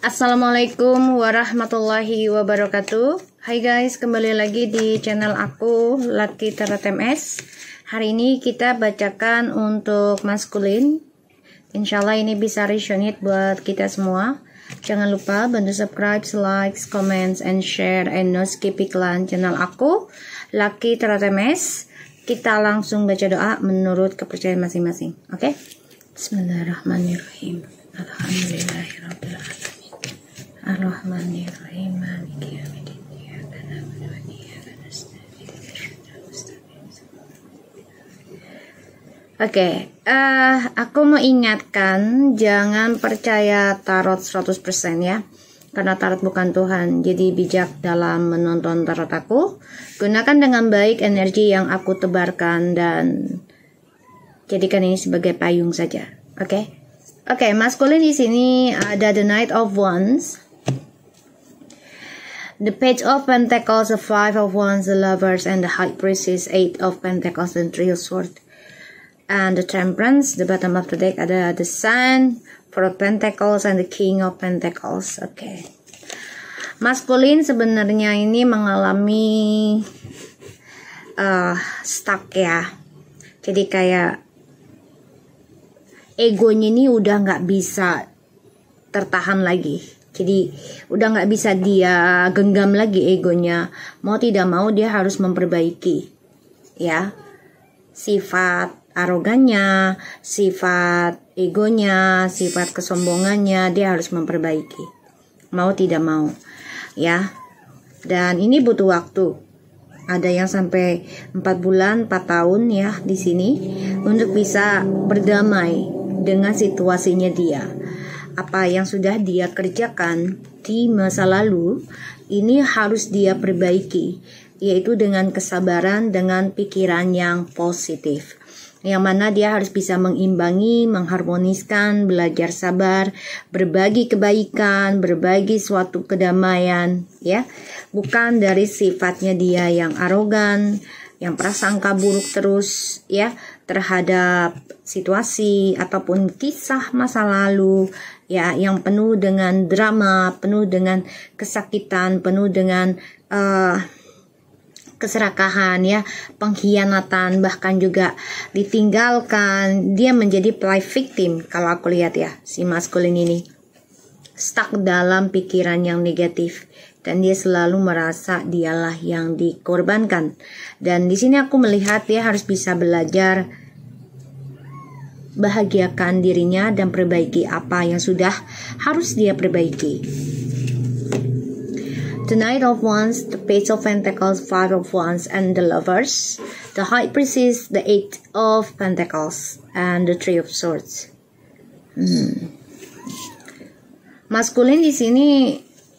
Assalamualaikum warahmatullahi wabarakatuh. Hai guys, kembali lagi di channel aku Lucky Tarot MS. Hari ini kita bacakan untuk maskulin. Insyaallah ini bisa resonate buat kita semua. Jangan lupa bantu subscribe, like, comments, and share, and no skip iklan channel aku Lucky Tarot MS. Kita langsung baca doa menurut kepercayaan masing-masing. Oke? Bismillahirrahmanirrahim. Alhamdulillahirabbil alamin. Ar-Rahmanir-Rahim. Maliki yaumiddin. Iyyaka na'budu wa iyyaka nasta'in. Oke, aku mau ingatkan jangan percaya tarot 100% ya. Karena tarot bukan Tuhan. Jadi bijak dalam menonton tarot aku. Gunakan dengan baik energi yang aku tebarkan dan jadikan ini sebagai payung saja. Oke. Oke, maskulin di sini ada the Knight of Wands, the Page of Pentacles, the Five of Wands, the Lovers, and the High Priestess, Eight of Pentacles, and Three of Swords, and the Temperance. The bottom of the deck ada the Sun, Four of Pentacles, and the King of Pentacles. Oke. Maskulin sebenarnya ini mengalami stuck ya. Jadi kayak egonya ini udah nggak bisa tertahan lagi. Jadi udah nggak bisa dia genggam lagi egonya. Mau tidak mau dia harus memperbaiki ya sifat arogannya, sifat egonya, sifat kesombongannya. Dia harus memperbaiki. Mau tidak mau ya. Dan ini butuh waktu. Ada yang sampai 4 bulan, 4 tahun ya di sini untuk bisa berdamai dengan situasinya dia. Apa yang sudah dia kerjakan di masa lalu ini harus dia perbaiki, yaitu dengan kesabaran, dengan pikiran yang positif, yang mana dia harus bisa mengimbangi, mengharmoniskan, belajar sabar, berbagi kebaikan, berbagi suatu kedamaian ya, bukan dari sifatnya dia yang arogan, yang prasangka buruk terus ya terhadap situasi ataupun kisah masa lalu ya, yang penuh dengan drama, penuh dengan kesakitan, penuh dengan keserakahan ya, pengkhianatan, bahkan juga ditinggalkan. Dia menjadi play victim kalau aku lihat ya, si maskulin ini stuck dalam pikiran yang negatif dan dia selalu merasa dialah yang dikorbankan. Dan di sini aku melihat dia harus bisa belajar bahagiakan dirinya dan perbaiki apa yang sudah harus dia perbaiki. The Knight of Wands, the Page of Pentacles, Five of Wands, and the Lovers, the High Priestess, the Eight of Pentacles, and the Three of Swords. Maskulin di sini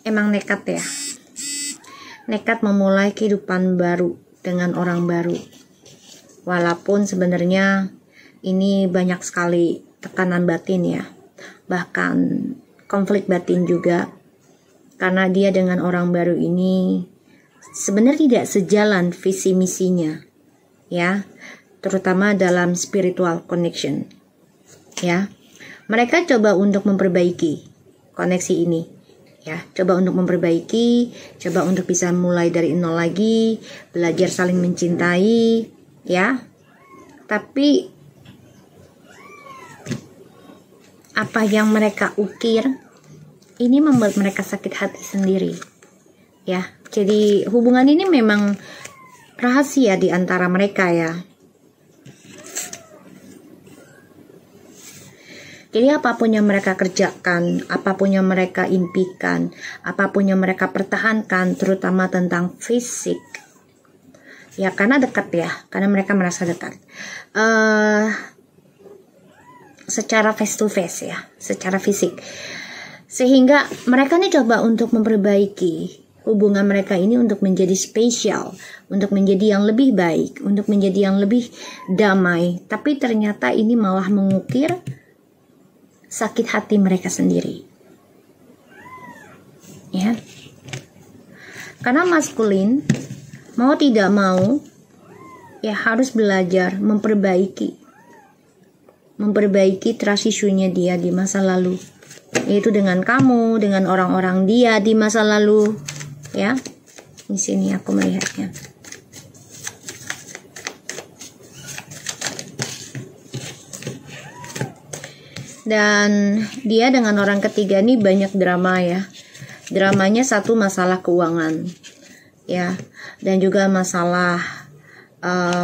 emang nekat ya, nekat memulai kehidupan baru dengan orang baru. Walaupun sebenarnya ini banyak sekali tekanan batin ya, bahkan konflik batin juga. Karena dia dengan orang baru ini sebenarnya tidak sejalan visi misinya ya, terutama dalam spiritual connection ya. Mereka coba untuk memperbaiki koneksi ini ya, coba untuk memperbaiki, coba untuk bisa mulai dari nol lagi, belajar saling mencintai ya. Tapi apa yang mereka ukir ini membuat mereka sakit hati sendiri ya. Jadi hubungan ini memang rahasia di antara mereka ya. Jadi apapun yang mereka kerjakan, apapun yang mereka impikan, apapun yang mereka pertahankan, terutama tentang fisik ya, karena dekat ya, karena mereka merasa dekat secara face to face ya, secara fisik. Sehingga mereka nih coba untuk memperbaiki hubungan mereka ini untuk menjadi spesial, untuk menjadi yang lebih baik, untuk menjadi yang lebih damai. Tapi ternyata ini malah mengukir sakit hati mereka sendiri. Ya. Karena maskulin mau tidak mau ya harus belajar memperbaiki trust issue-nya dia di masa lalu yaitu dengan kamu, dengan orang-orang dia di masa lalu, ya. Di sini aku melihatnya. Dan dia dengan orang ketiga ini banyak drama ya. Dramanya satu masalah keuangan, ya, dan juga masalah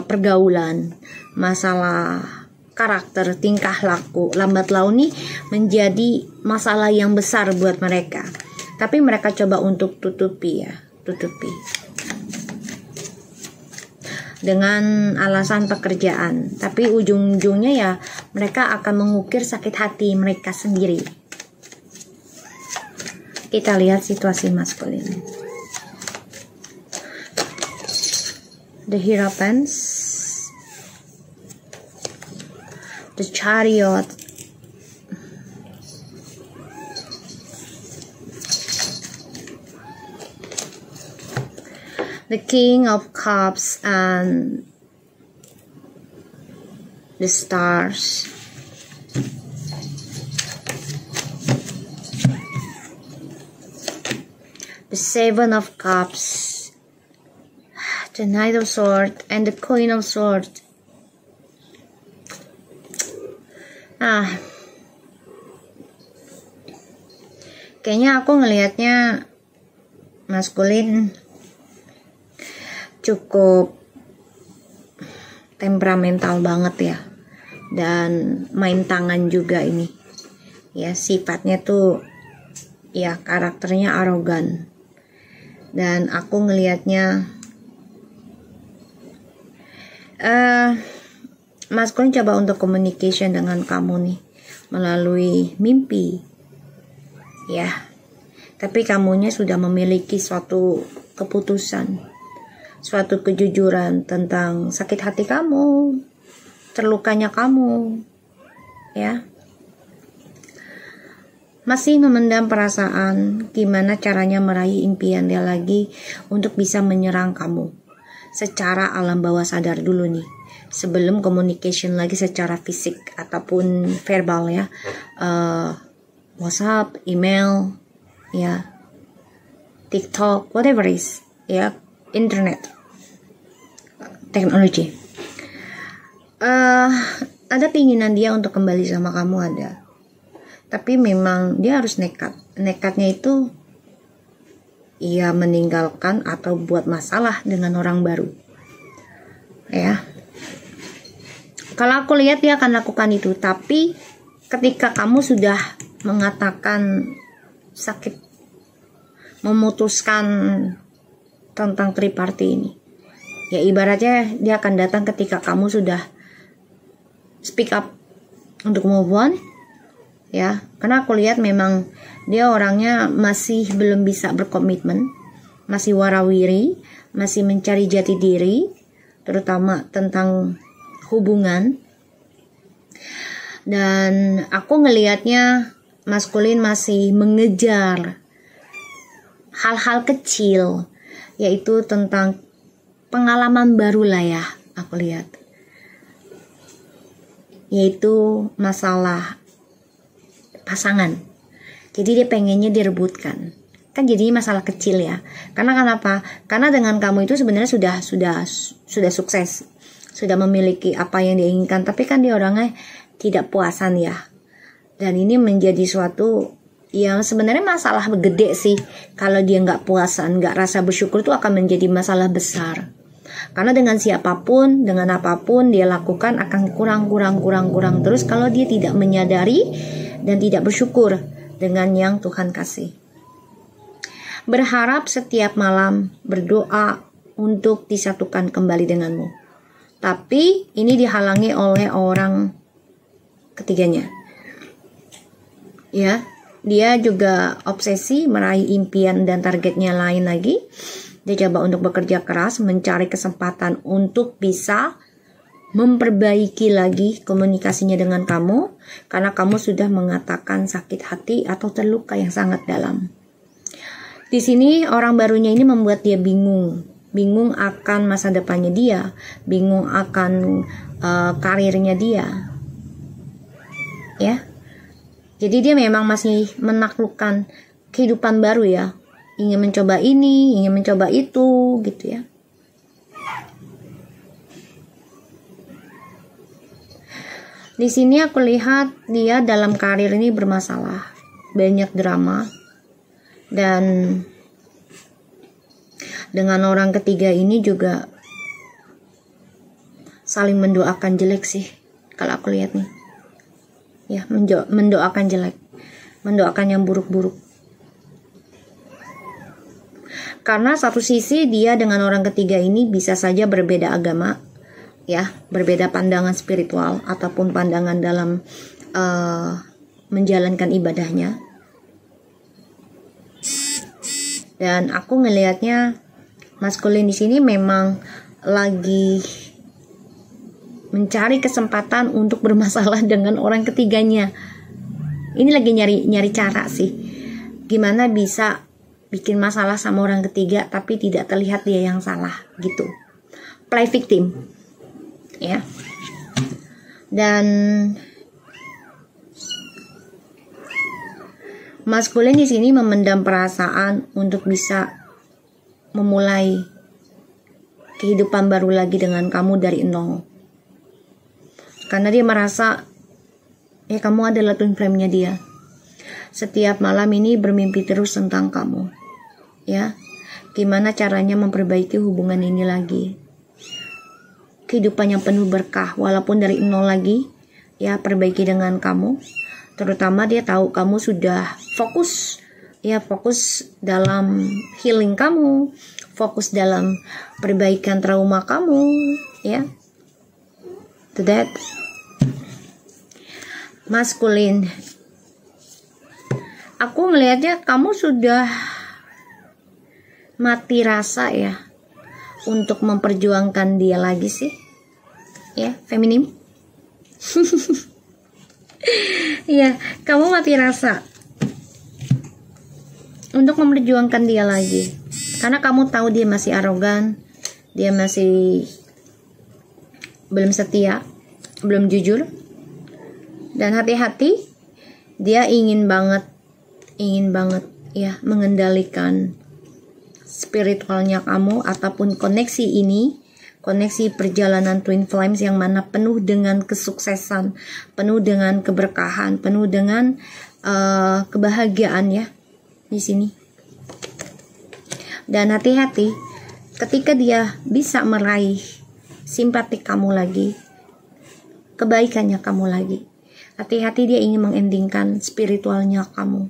pergaulan, masalah karakter, tingkah laku. Lambat laun nih menjadi masalah yang besar buat mereka. Tapi mereka coba untuk tutupi dengan alasan pekerjaan. Tapi ujung-ujungnya ya mereka akan mengukir sakit hati mereka sendiri. Kita lihat situasi maskulin. The Hierophant, the Chariot, the King of Cups, and the Stars. The Seven of Cups, the Knight of Swords, and the Queen of Swords. Kayaknya aku ngelihatnya maskulin cukup temperamental banget ya, dan main tangan juga ini ya. Sifatnya tuh ya, karakternya arogan, dan aku ngelihatnya maskulin coba untuk communication dengan kamu nih melalui mimpi ya, tapi kamunya sudah memiliki suatu keputusan, suatu kejujuran tentang sakit hati kamu, terlukanya kamu, ya. Masih memendam perasaan, gimana caranya meraih impian dia lagi untuk bisa menyerang kamu secara alam bawah sadar dulu nih, sebelum communication lagi secara fisik ataupun verbal ya, WhatsApp, email, ya, TikTok, whatever is, ya, internet, teknologi. Ada keinginan dia untuk kembali sama kamu, ada. Tapi memang dia harus nekat. Nekatnya itu ia meninggalkan atau buat masalah dengan orang baru. Ya. Kalau aku lihat dia akan lakukan itu, tapi ketika kamu sudah mengatakan sakit, memutuskan tentang triparty ini, ya ibaratnya dia akan datang ketika kamu sudah speak up untuk move on, ya. Karena aku lihat memang dia orangnya masih belum bisa berkomitmen, masih warawiri, masih mencari jati diri, terutama tentang hubungan. Dan aku ngelihatnya maskulin masih mengejar hal-hal kecil, yaitu tentang pengalaman baru lah ya, aku lihat, yaitu masalah pasangan. Jadi dia pengennya direbutkan, kan jadinya masalah kecil ya. Karena kenapa? Karena dengan kamu itu sebenarnya sudah sukses, sudah memiliki apa yang diinginkan, tapi kan dia orangnya tidak puasan ya. Dan ini menjadi suatu yang sebenarnya masalah gede sih. Kalau dia nggak puasan, nggak rasa bersyukur, itu akan menjadi masalah besar. Karena dengan siapapun, dengan apapun dia lakukan akan kurang terus kalau dia tidak menyadari dan tidak bersyukur dengan yang Tuhan kasih. Berharap setiap malam, berdoa untuk disatukan kembali denganmu. Tapi ini dihalangi oleh orang ketiganya. Ya, dia juga obsesi meraih impian dan targetnya lain lagi. Dia coba untuk bekerja keras, mencari kesempatan untuk bisa memperbaiki lagi komunikasinya dengan kamu, karena kamu sudah mengatakan sakit hati atau terluka yang sangat dalam. Di sini orang barunya ini membuat dia bingung akan masa depannya dia, bingung akan karirnya dia, ya. Jadi dia memang masih menaklukkan kehidupan baru ya, ingin mencoba ini, ingin mencoba itu gitu ya. Di sini aku lihat dia dalam karir ini bermasalah, banyak drama, dan dengan orang ketiga ini juga saling mendoakan jelek sih kalau aku lihat nih ya, mendoakan jelek, mendoakan yang buruk-buruk. Karena satu sisi dia dengan orang ketiga ini bisa saja berbeda agama ya, berbeda pandangan spiritual ataupun pandangan dalam menjalankan ibadahnya. Dan aku ngelihatnya maskulin di sini memang lagi mencari kesempatan untuk bermasalah dengan orang ketiganya. Ini lagi nyari cara sih, gimana bisa bikin masalah sama orang ketiga tapi tidak terlihat dia yang salah gitu. Play victim ya. Dan maskulin di sini memendam perasaan untuk bisa memulai kehidupan baru lagi dengan kamu dari nol. Karena dia merasa ya kamu adalah twin flame-nya dia. Setiap malam ini bermimpi terus tentang kamu. Ya. Gimana caranya memperbaiki hubungan ini lagi? Kehidupan yang penuh berkah walaupun dari nol lagi, ya, perbaiki dengan kamu. Terutama dia tahu kamu sudah fokus dalam healing kamu, fokus dalam perbaikan trauma kamu, ya. To that maskulin, aku melihatnya kamu sudah mati rasa ya untuk memperjuangkan dia lagi sih, ya, feminim. Ya, kamu mati rasa untuk memperjuangkan dia lagi, karena kamu tahu dia masih arogan, dia masih belum setia, belum jujur, dan hati-hati, dia ingin banget ya mengendalikan spiritualnya kamu ataupun koneksi ini, koneksi perjalanan twin flames yang mana penuh dengan kesuksesan, penuh dengan keberkahan, penuh dengan kebahagiaan ya di sini. Dan hati-hati ketika dia bisa meraih simpati kamu lagi, kebaikannya kamu lagi. Hati-hati dia ingin mengendingkan spiritualnya kamu,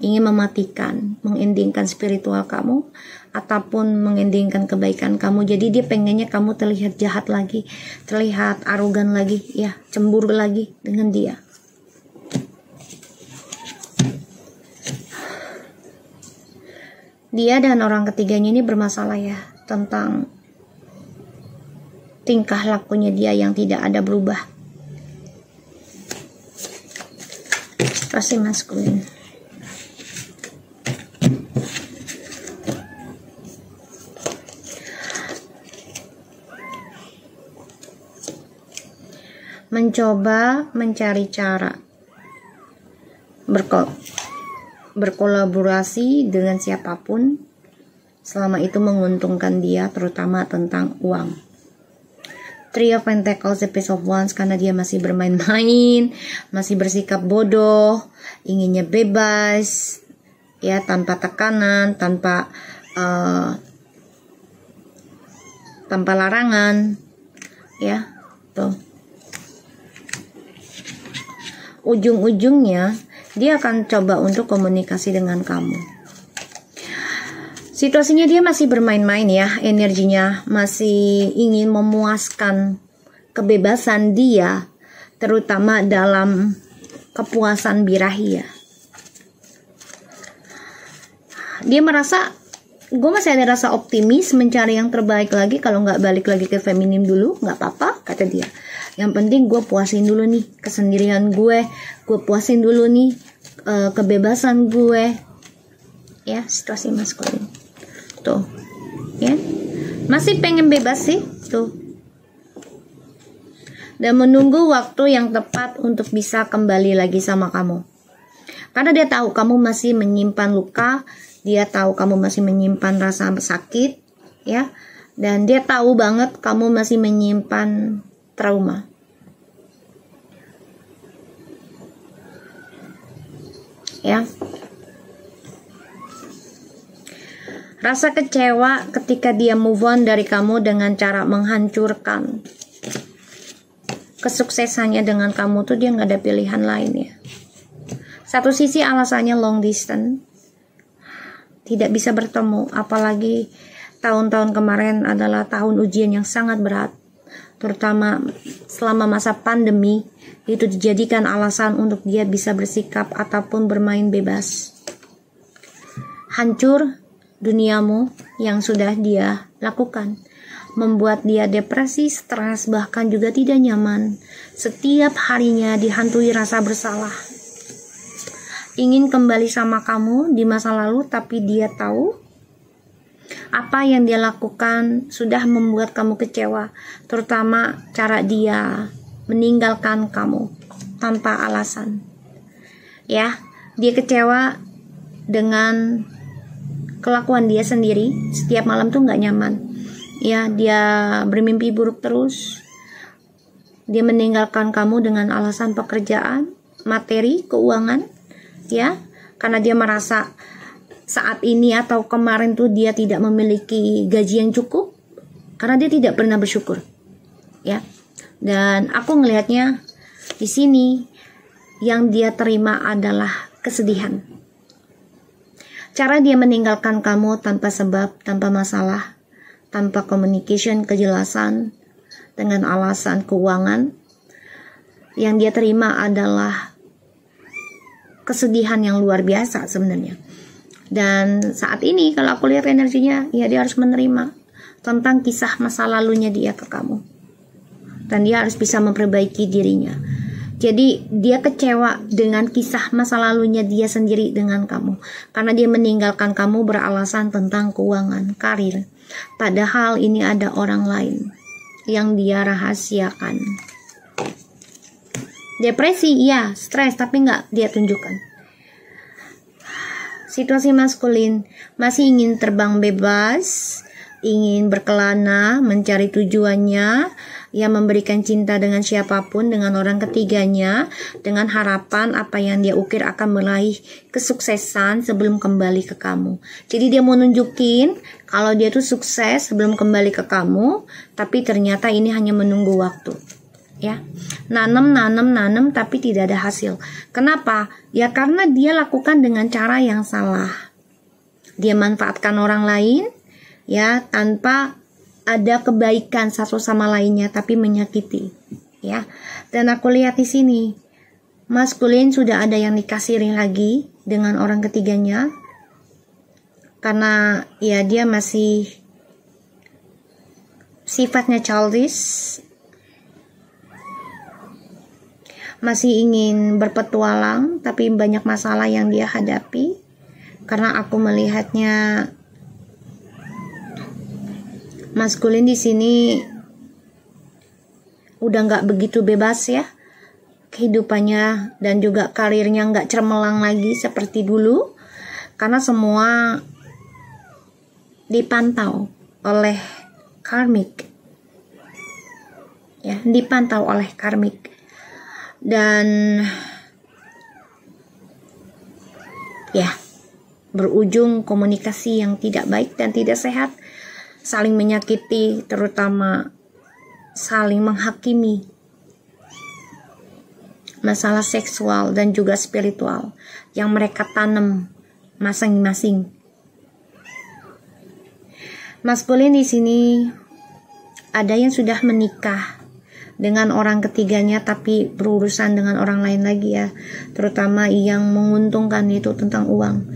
ingin mematikan, mengendingkan spiritual kamu ataupun mengendingkan kebaikan kamu. Jadi dia pengennya kamu terlihat jahat lagi, terlihat arogan lagi, ya, cemburu lagi dengan dia. Dia dan orang ketiganya ini bermasalah ya, tentang tingkah lakunya dia yang tidak ada berubah. Pasti maskulin. Mencoba mencari cara berkolaborasi dengan siapapun selama itu menguntungkan dia, terutama tentang uang. Three of Pentacles, the Page of Wands, karena dia masih bermain-main, masih bersikap bodoh, inginnya bebas, ya, tanpa tekanan, tanpa larangan, ya, tuh. Ujung-ujungnya dia akan coba untuk komunikasi dengan kamu. Situasinya dia masih bermain-main ya, energinya masih ingin memuaskan kebebasan dia, terutama dalam kepuasan birahi ya. Dia merasa, gue masih ada rasa optimis mencari yang terbaik lagi, kalau nggak balik lagi ke feminim dulu, nggak apa-apa, kata dia. Yang penting gue puasin dulu nih kesendirian gue puasin dulu nih kebebasan gue, ya, situasi maskulin. Tuh, ya, masih pengen bebas sih, tuh. dan menunggu waktu yang tepat untuk bisa kembali lagi sama kamu. Karena dia tahu kamu masih menyimpan luka, dia tahu kamu masih menyimpan rasa sakit, ya, dan dia tahu banget kamu masih menyimpan trauma. Ya. Rasa kecewa ketika dia move on dari kamu dengan cara menghancurkan kesuksesannya dengan kamu tuh, dia nggak ada pilihan lain ya. Satu sisi alasannya long distance, tidak bisa bertemu, apalagi tahun-tahun kemarin adalah tahun ujian yang sangat berat, terutama selama masa pandemi. Itu dijadikan alasan untuk dia bisa bersikap ataupun bermain bebas. Hancur duniamu yang sudah dia lakukan, membuat dia depresi, stres, bahkan juga tidak nyaman. Setiap harinya dihantui rasa bersalah, ingin kembali sama kamu di masa lalu, tapi dia tahu apa yang dia lakukan sudah membuat kamu kecewa, terutama cara dia meninggalkan kamu tanpa alasan. Ya, dia kecewa dengan kelakuan dia sendiri. Setiap malam tuh nggak nyaman. Ya, dia bermimpi buruk terus. Dia meninggalkan kamu dengan alasan pekerjaan, materi, keuangan, ya, karena dia merasa saat ini atau kemarin tuh dia tidak memiliki gaji yang cukup, karena dia tidak pernah bersyukur, ya. Dan aku ngelihatnya di sini yang dia terima adalah kesedihan. Cara dia meninggalkan kamu tanpa sebab, tanpa masalah, tanpa communication, kejelasan, dengan alasan keuangan. Yang dia terima adalah kesedihan yang luar biasa sebenarnya. Dan saat ini kalau aku lihat energinya, ya dia harus menerima tentang kisah masa lalunya dia ke kamu. Dan dia harus bisa memperbaiki dirinya. Jadi dia kecewa dengan kisah masa lalunya dia sendiri dengan kamu, karena dia meninggalkan kamu beralasan tentang keuangan, karir. Padahal ini ada orang lain yang dia rahasiakan. Depresi, iya, stres, tapi nggak dia tunjukkan. Situasi maskulin, masih ingin terbang bebas, ingin berkelana, mencari tujuannya, yang memberikan cinta dengan siapapun, dengan orang ketiganya, dengan harapan apa yang dia ukir akan meraih kesuksesan sebelum kembali ke kamu. Jadi dia mau nunjukin kalau dia tuh sukses sebelum kembali ke kamu, tapi ternyata ini hanya menunggu waktu. Ya, nanam, tapi tidak ada hasil. Kenapa? Ya karena dia lakukan dengan cara yang salah. Dia manfaatkan orang lain, ya, tanpa ada kebaikan satu sama lainnya, tapi menyakiti, ya. Dan aku lihat di sini, maskulin sudah ada yang dikasih lagi dengan orang ketiganya, karena ya dia masih sifatnya childish, masih ingin berpetualang, tapi banyak masalah yang dia hadapi. Karena aku melihatnya maskulin di sini udah nggak begitu bebas ya kehidupannya, dan juga karirnya nggak cermelang lagi seperti dulu, karena semua dipantau oleh karmik, ya, dipantau oleh karmik. Dan ya, berujung komunikasi yang tidak baik dan tidak sehat, saling menyakiti, terutama saling menghakimi masalah seksual dan juga spiritual yang mereka tanam masing-masing. Maskulin di sini ada yang sudah menikah dengan orang ketiganya, tapi berurusan dengan orang lain lagi ya, terutama yang menguntungkan itu tentang uang.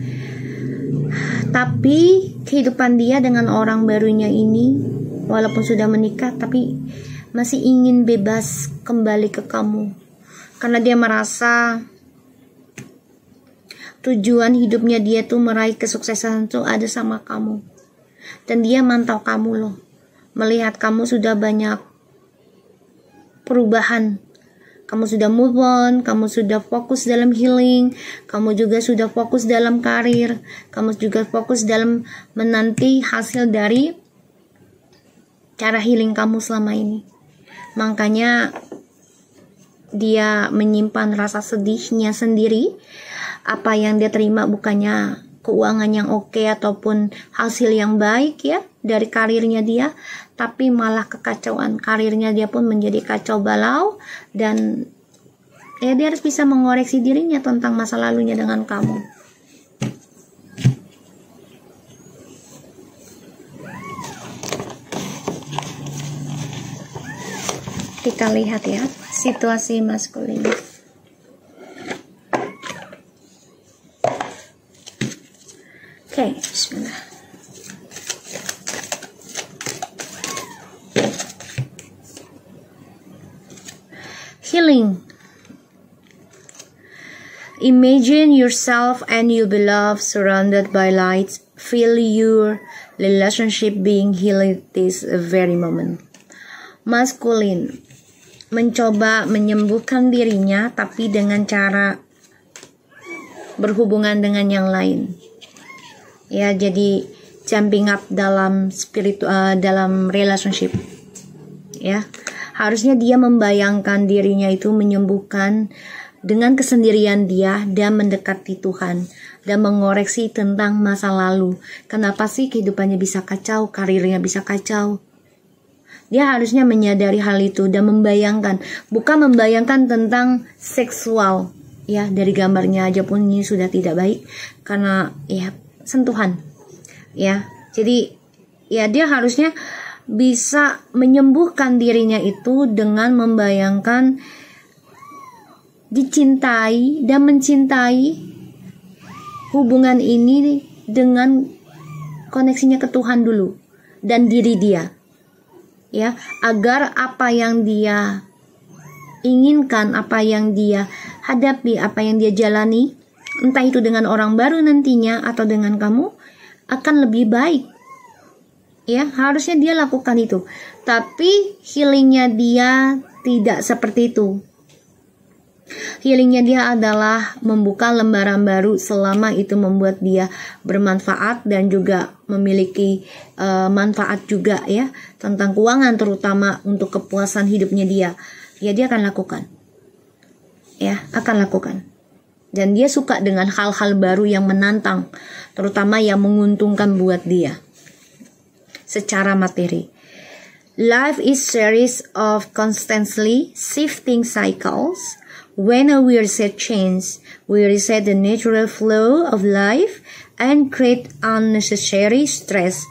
Tapi kehidupan dia dengan orang barunya ini, walaupun sudah menikah, tapi masih ingin bebas kembali ke kamu, karena dia merasa tujuan hidupnya dia tuh meraih kesuksesan tuh ada sama kamu. Dan dia mantau kamu loh, melihat kamu sudah banyak perubahan. Kamu sudah move on, kamu sudah fokus dalam healing, kamu juga sudah fokus dalam karir, kamu juga fokus dalam menanti hasil dari cara healing kamu selama ini. Makanya dia menyimpan rasa sedihnya sendiri. Apa yang dia terima bukannya keuangan yang oke ataupun hasil yang baik ya dari karirnya dia, tapi malah kekacauan karirnya dia pun menjadi kacau balau. Dan ya dia harus bisa mengoreksi dirinya tentang masa lalunya dengan kamu. Kita lihat ya situasi maskulin. Oke, bismillah. Healing. Imagine yourself and your beloved surrounded by lights. Feel your relationship being healed this very moment. Maskulin. Mencoba menyembuhkan dirinya tapi dengan cara berhubungan dengan yang lain. Ya, jadi jumping up dalam dalam relationship. Ya. Harusnya dia membayangkan dirinya itu menyembuhkan dengan kesendirian dia dan mendekati Tuhan dan mengoreksi tentang masa lalu. Kenapa sih kehidupannya bisa kacau, karirnya bisa kacau? Dia harusnya menyadari hal itu dan membayangkan, bukan membayangkan tentang seksual. Ya, dari gambarnya aja pun ini sudah tidak baik karena ya sentuhan. Ya, jadi ya dia harusnya bisa menyembuhkan dirinya itu dengan membayangkan dicintai dan mencintai hubungan ini dengan koneksinya ke Tuhan dulu dan diri dia. Ya, agar apa yang dia inginkan, apa yang dia hadapi, apa yang dia jalani, entah itu dengan orang baru nantinya atau dengan kamu, akan lebih baik. Ya, harusnya dia lakukan itu. Tapi healingnya dia tidak seperti itu. Healingnya dia adalah membuka lembaran baru selama itu membuat dia bermanfaat dan juga memiliki manfaat juga ya tentang keuangan, terutama untuk kepuasan hidupnya dia. Ya, dia akan lakukan. Ya, akan lakukan. Dan dia suka dengan hal-hal baru yang menantang, terutama yang menguntungkan buat dia secara materi. Life is series of constantly shifting cycles. When we reset change, we reset the natural flow of life and create unnecessary stress.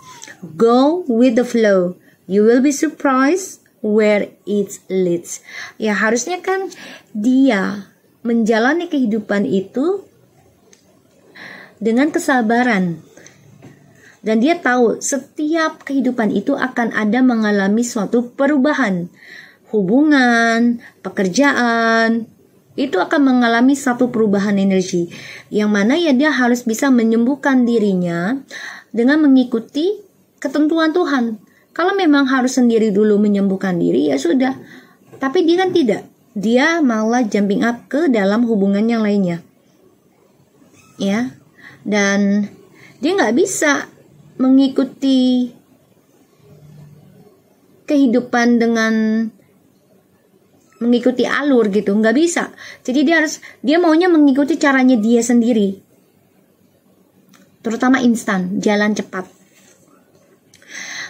Go with the flow. You will be surprised where it leads. Ya, harusnya kan dia menjalani kehidupan itu dengan kesabaran. Dan dia tahu setiap kehidupan itu akan ada mengalami suatu perubahan. Hubungan, pekerjaan, itu akan mengalami satu perubahan energi. Yang mana ya dia harus bisa menyembuhkan dirinya dengan mengikuti ketentuan Tuhan. Kalau memang harus sendiri dulu menyembuhkan diri, ya sudah. Tapi dia kan tidak. Dia malah jumping up ke dalam hubungan yang lainnya. Ya. Dan dia nggak bisa mengikuti kehidupan dengan mengikuti alur gitu, nggak bisa. Jadi dia maunya mengikuti caranya dia sendiri, terutama instan, jalan cepat.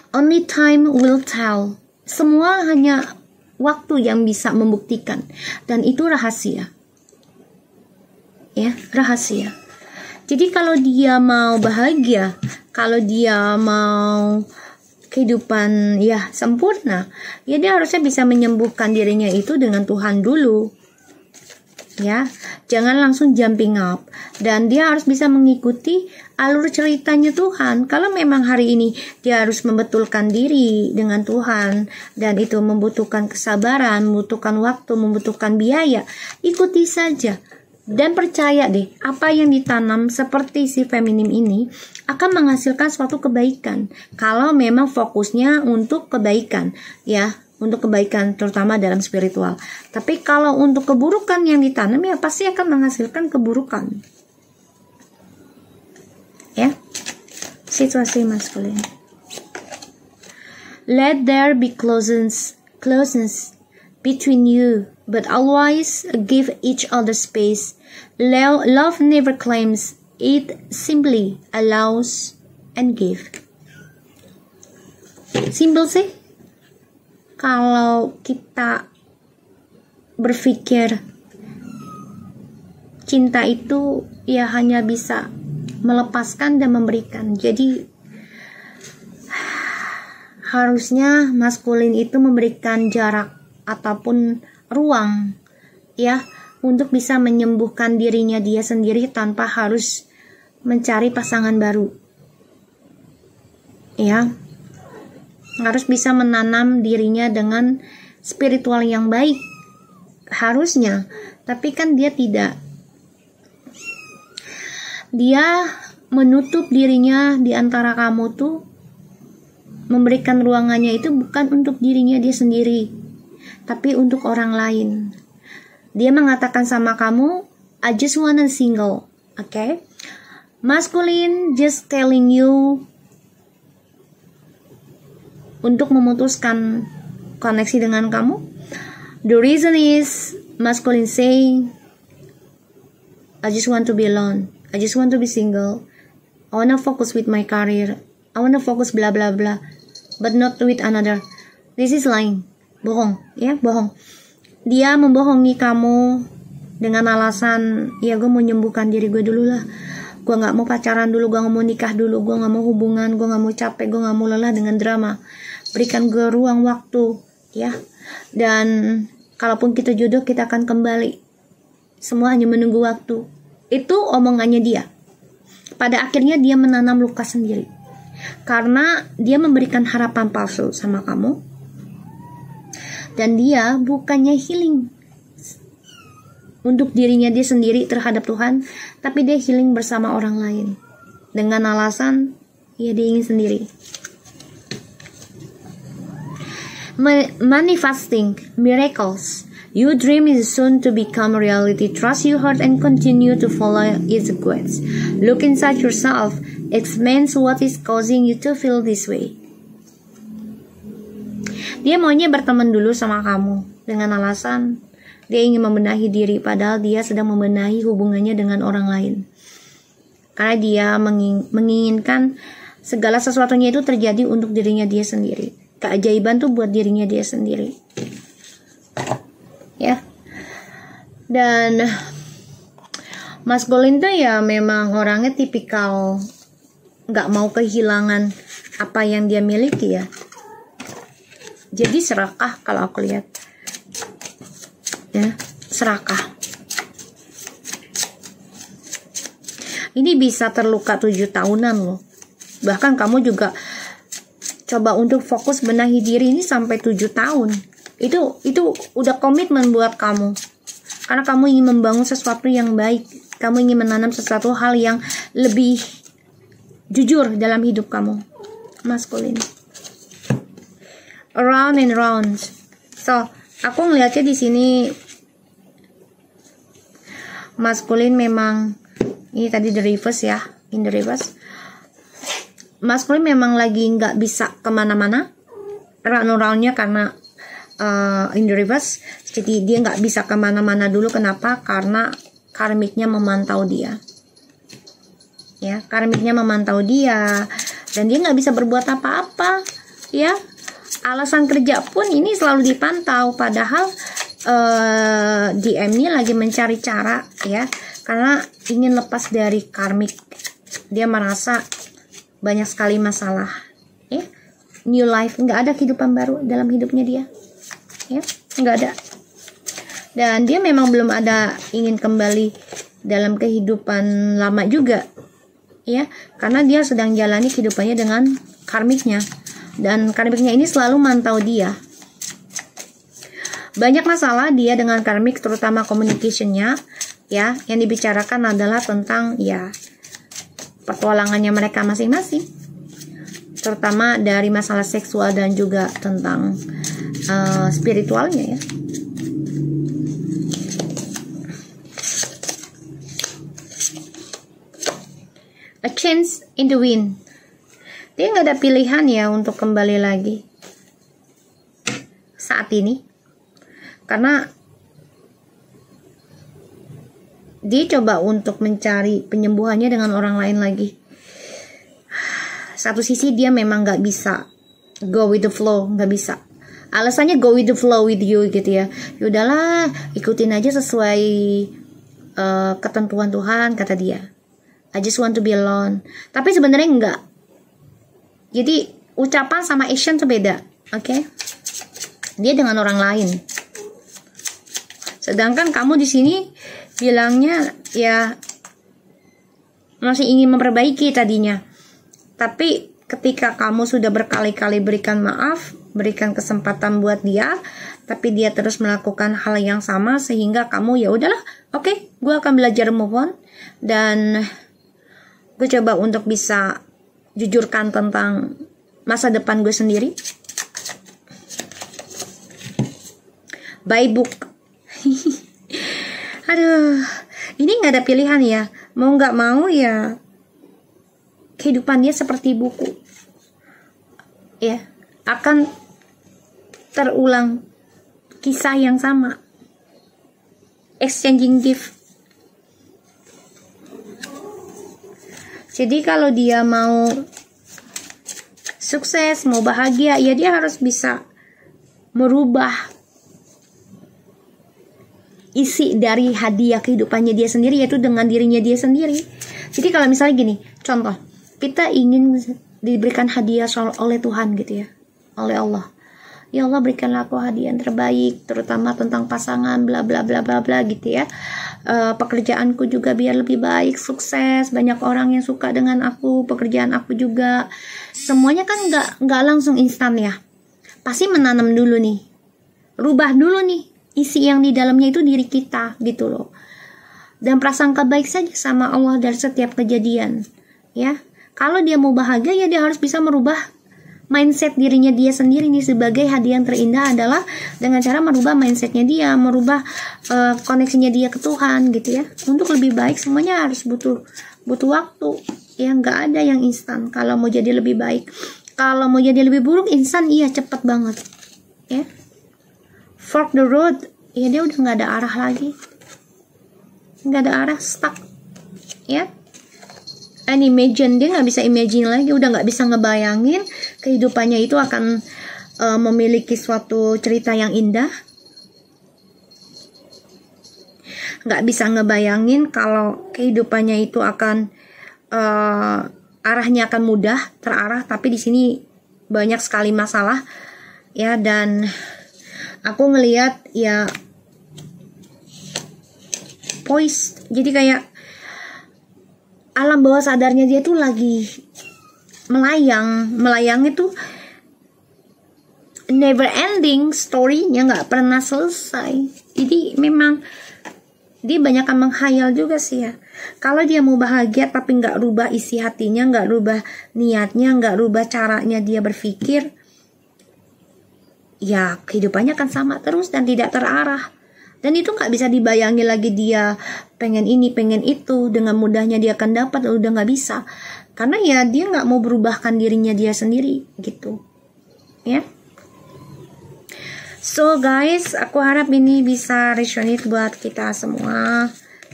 Only time will tell. Semua hanya waktu yang bisa membuktikan, dan itu rahasia. Ya, rahasia. Jadi kalau dia mau bahagia, kalau dia mau kehidupan ya sempurna, ya dia harusnya bisa menyembuhkan dirinya itu dengan Tuhan dulu. Ya, jangan langsung jumping up. Dan dia harus bisa mengikuti alur ceritanya Tuhan. Kalau memang hari ini dia harus membetulkan diri dengan Tuhan, dan itu membutuhkan kesabaran, membutuhkan waktu, membutuhkan biaya, ikuti saja. Dan percaya deh, apa yang ditanam seperti si feminim ini akan menghasilkan suatu kebaikan. Kalau memang fokusnya untuk kebaikan, ya, untuk kebaikan, terutama dalam spiritual. Tapi kalau untuk keburukan yang ditanam, ya pasti akan menghasilkan keburukan. Ya, situasi maskulin. Let there be closeness between you, but always give each other space. Love never claims, it simply allows and give. Simple sih. Kalau kita berpikir cinta itu ya hanya bisa melepaskan dan memberikan. Jadi harusnya maskulin itu memberikan jarak ataupun ruang ya untuk bisa menyembuhkan dirinya dia sendiri tanpa harus mencari pasangan baru. Ya. Harus bisa menanam dirinya dengan spiritual yang baik. Harusnya, tapi kan dia tidak. Dia menutup dirinya di antara kamu tuh, memberikan ruangannya itu bukan untuk dirinya dia sendiri, tapi untuk orang lain. Dia mengatakan sama kamu, I just wanna single, okay? Masculine just telling you untuk memutuskan koneksi dengan kamu. The reason is masculine saying, I just want to be alone, I just want to be single, I wanna focus with my career, I wanna focus blah blah blah, but not with another. This is lying. Bohong, ya, bohong. Dia membohongi kamu dengan alasan, ya gue mau menyembuhkan diri gue dulu lah, gue gak mau pacaran dulu, gue gak mau nikah dulu, gue gak mau hubungan, gue gak mau capek, gue gak mau lelah dengan drama. Berikan gue ruang waktu, ya. Dan kalaupun kita jodoh, kita akan kembali. Semua hanya menunggu waktu. Itu omongannya dia. Pada akhirnya dia menanam luka sendiri. Karena dia memberikan harapan palsu sama kamu. Dan dia bukannya healing untuk dirinya dia sendiri terhadap Tuhan, tapi dia healing bersama orang lain. Dengan alasan, ya dia ingin sendiri. Manifesting miracles. Your dream is soon to become reality. Trust your heart and continue to follow its guides. Look inside yourself. Examine what is causing you to feel this way. Dia maunya berteman dulu sama kamu dengan alasan dia ingin membenahi diri, padahal dia sedang membenahi hubungannya dengan orang lain. Karena dia menginginkan segala sesuatunya itu terjadi untuk dirinya dia sendiri. Keajaiban tuh buat dirinya dia sendiri. Ya. Dan maskulin tuh ya memang orangnya tipikal gak mau kehilangan apa yang dia miliki ya. Jadi serakah kalau aku lihat. Ya, serakah. Ini bisa terluka 7 tahunan loh. Bahkan kamu juga coba untuk fokus benahi diri ini sampai 7 tahun. Itu udah komitmen buat kamu. Karena kamu ingin membangun sesuatu yang baik. Kamu ingin menanam sesuatu hal yang lebih jujur dalam hidup kamu. Maskulin. Around and round. So, aku ngeliatnya di sini maskulin memang ini tadi the reverse ya, in the reverse. Maskulin memang lagi nggak bisa kemana-mana, round-roundnya karena in the reverse. Jadi dia nggak bisa kemana-mana dulu. Kenapa? Karena karmiknya memantau dia. Ya, karmiknya memantau dia dan dia nggak bisa berbuat apa-apa. Ya. Alasan kerja pun ini selalu dipantau, padahal DM ini lagi mencari cara ya, karena ingin lepas dari karmik. Dia merasa banyak sekali masalah ya. New life, nggak ada kehidupan baru dalam hidupnya dia ya, nggak ada. Dan dia memang belum ada ingin kembali dalam kehidupan lama juga ya, karena dia sedang jalani kehidupannya dengan karmiknya. Dan karmiknya ini selalu mantau dia. Banyak masalah dia dengan karmik, terutama communication-nya ya. Yang dibicarakan adalah tentang ya petualangannya mereka masing-masing, terutama dari masalah seksual dan juga tentang spiritualnya ya. A chance in the wind. Dia nggak ada pilihan ya untuk kembali lagi saat ini, karena dia coba untuk mencari penyembuhannya dengan orang lain lagi. Satu sisi dia memang nggak bisa go with the flow, nggak bisa. Alasannya go with the flow with you gitu ya. Yaudahlah, ikutin aja sesuai ketentuan Tuhan, kata dia. I just want to be alone. Tapi sebenarnya enggak. Jadi ucapan sama action tuh beda, oke? Dia dengan orang lain. Sedangkan kamu di sini bilangnya ya masih ingin memperbaiki tadinya. Tapi ketika kamu sudah berkali-kali berikan maaf, berikan kesempatan buat dia, tapi dia terus melakukan hal yang sama sehingga kamu ya udahlah, oke, gue akan belajar move on dan gue coba untuk bisa jujurkan tentang masa depan gue sendiri. By book. Aduh, ini nggak ada pilihan ya. Mau nggak mau ya, kehidupan dia seperti buku. Ya, akan terulang kisah yang sama. Exchanging gift. Jadi kalau dia mau sukses, mau bahagia, ya dia harus bisa merubah isi dari hadiah kehidupannya dia sendiri, yaitu dengan dirinya dia sendiri. Jadi kalau misalnya gini, contoh, kita ingin diberikan hadiah oleh Tuhan gitu ya, oleh Allah. Ya Allah, berikanlah aku hadiah yang terbaik, terutama tentang pasangan, bla bla bla bla bla gitu ya. Pekerjaanku juga biar lebih baik, sukses, banyak orang yang suka dengan aku, pekerjaan aku juga. Semuanya kan nggak langsung instan ya. Pasti menanam dulu nih, rubah dulu nih isi yang di dalamnya itu diri kita gitu loh. Dan prasangka baik saja sama Allah dari setiap kejadian ya. Kalau dia mau bahagia ya dia harus bisa merubah mindset dirinya dia sendiri nih. Sebagai hadiah yang terindah adalah dengan cara merubah mindsetnya dia, merubah koneksinya dia ke Tuhan gitu ya. Untuk lebih baik semuanya harus butuh waktu ya, nggak ada yang instan. Kalau mau jadi lebih baik, kalau mau jadi lebih buruk instan, iya cepet banget ya. Fork the road, ya dia udah nggak ada arah lagi, nggak ada arah, stuck ya. And imagine, dia nggak bisa imagine lagi, udah nggak bisa ngebayangin kehidupannya itu akan memiliki suatu cerita yang indah. Nggak bisa ngebayangin kalau kehidupannya itu akan arahnya akan mudah terarah, tapi di sini banyak sekali masalah ya. Dan aku ngelihat ya poise, jadi kayak alam bawah sadarnya dia tuh lagi melayang itu never ending, story-nya nggak pernah selesai. Jadi memang dia banyakkan menghayal juga sih ya. Kalau dia mau bahagia tapi nggak rubah isi hatinya, nggak rubah niatnya, nggak rubah caranya dia berpikir, ya kehidupannya akan sama terus dan tidak terarah. Dan itu nggak bisa dibayangi lagi, dia pengen ini, pengen itu, dengan mudahnya dia akan dapat, udah nggak bisa. Karena ya dia nggak mau berubahkan dirinya dia sendiri gitu. Ya. So guys, aku harap ini bisa resonate buat kita semua.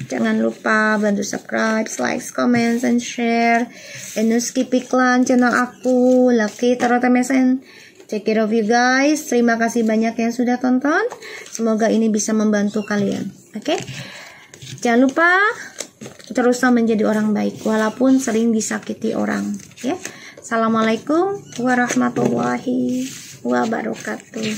Jangan lupa bantu subscribe, like, comment, and share. And no skip iklan channel aku, Lucky Tarot MSN. Take care of you guys. Terima kasih banyak yang sudah tonton. Semoga ini bisa membantu kalian. Oke? Jangan lupa teruslah menjadi orang baik walaupun sering disakiti orang, ya. Assalamualaikum warahmatullahi wabarakatuh.